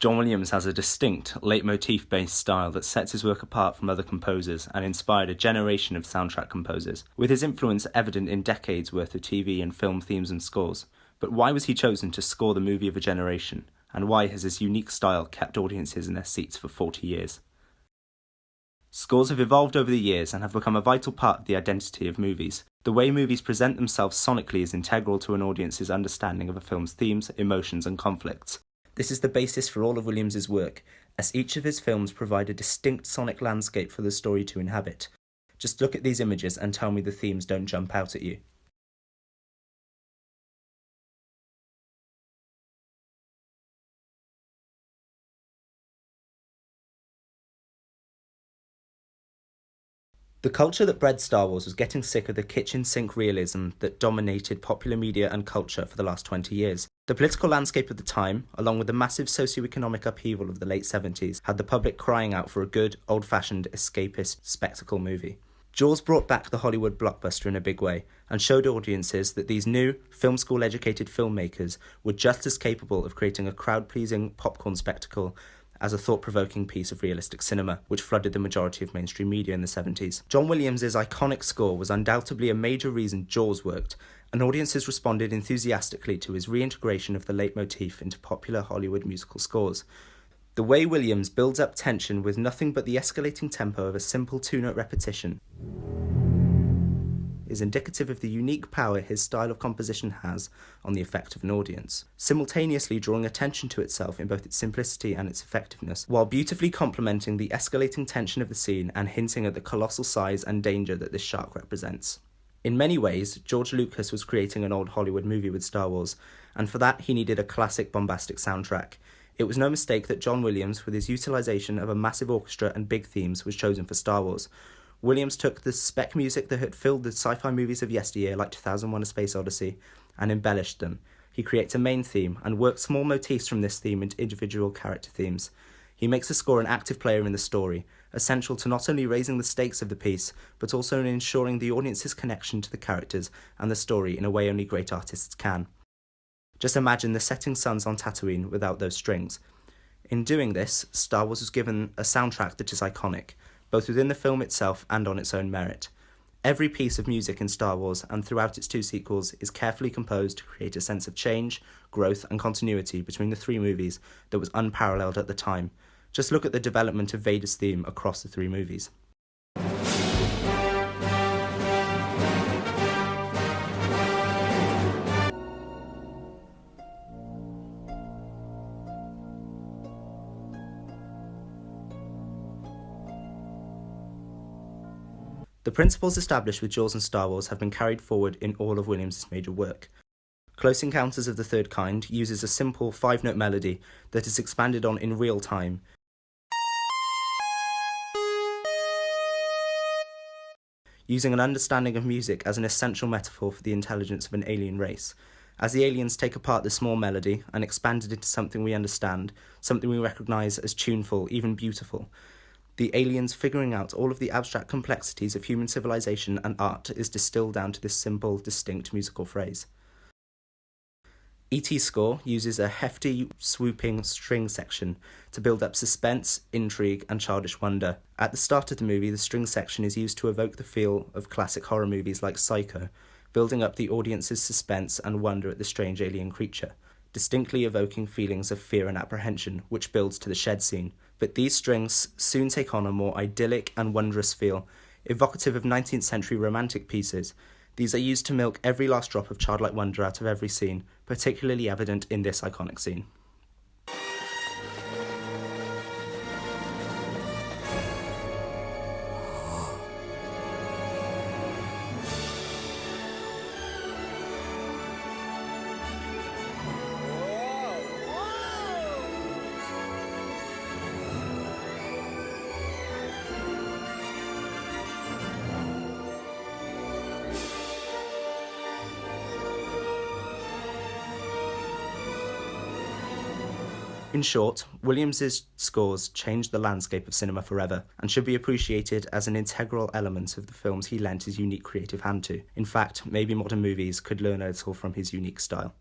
John Williams has a distinct, leitmotif-based style that sets his work apart from other composers and inspired a generation of soundtrack composers, with his influence evident in decades worth of TV and film themes and scores. But why was he chosen to score the movie of a generation, and why has his unique style kept audiences in their seats for 40 years? Scores have evolved over the years and have become a vital part of the identity of movies. The way movies present themselves sonically is integral to an audience's understanding of a film's themes, emotions and conflicts. This is the basis for all of Williams's work, as each of his films provide a distinct sonic landscape for the story to inhabit. Just look at these images and tell me the themes don't jump out at you. The culture that bred Star Wars was getting sick of the kitchen sink realism that dominated popular media and culture for the last 20 years. The political landscape of the time, along with the massive socio-economic upheaval of the late 70s, had the public crying out for a good, old-fashioned, escapist spectacle movie. Jaws brought back the Hollywood blockbuster in a big way, and showed audiences that these new, film school-educated filmmakers were just as capable of creating a crowd-pleasing popcorn spectacle as a thought-provoking piece of realistic cinema, which flooded the majority of mainstream media in the 70s. John Williams' iconic score was undoubtedly a major reason Jaws worked, and audiences responded enthusiastically to his reintegration of the leitmotif into popular Hollywood musical scores. The way Williams builds up tension with nothing but the escalating tempo of a simple two-note repetition is indicative of the unique power his style of composition has on the effect of an audience, simultaneously drawing attention to itself in both its simplicity and its effectiveness, while beautifully complementing the escalating tension of the scene and hinting at the colossal size and danger that this shark represents. In many ways, George Lucas was creating an old Hollywood movie with Star Wars, and for that he needed a classic bombastic soundtrack. It was no mistake that John Williams, with his utilisation of a massive orchestra and big themes, was chosen for Star Wars. Williams took the spec music that had filled the sci-fi movies of yesteryear like 2001: A Space Odyssey and embellished them. He creates a main theme and works small motifs from this theme into individual character themes. He makes the score an active player in the story, essential to not only raising the stakes of the piece, but also in ensuring the audience's connection to the characters and the story in a way only great artists can. Just imagine the setting suns on Tatooine without those strings. In doing this, Star Wars was given a soundtrack that is iconic, both within the film itself and on its own merit. Every piece of music in Star Wars and throughout its two sequels is carefully composed to create a sense of change, growth and continuity between the three movies that was unparalleled at the time. Just look at the development of Vader's theme across the three movies. The principles established with Jaws and Star Wars have been carried forward in all of Williams' major work. Close Encounters of the Third Kind uses a simple 5-note melody that is expanded on in real time, using an understanding of music as an essential metaphor for the intelligence of an alien race. As the aliens take apart the small melody and expand it into something we understand, something we recognise as tuneful, even beautiful, the aliens figuring out all of the abstract complexities of human civilization and art is distilled down to this simple, distinct musical phrase. E.T.'s score uses a hefty, swooping string section to build up suspense, intrigue, and childish wonder. At the start of the movie, the string section is used to evoke the feel of classic horror movies like Psycho, building up the audience's suspense and wonder at the strange alien creature, distinctly evoking feelings of fear and apprehension, which builds to the shed scene. But these strings soon take on a more idyllic and wondrous feel, evocative of 19th century romantic pieces. These are used to milk every last drop of childlike wonder out of every scene, particularly evident in this iconic scene. In short, Williams's scores changed the landscape of cinema forever and should be appreciated as an integral element of the films he lent his unique creative hand to. In fact, maybe modern movies could learn a little from his unique style.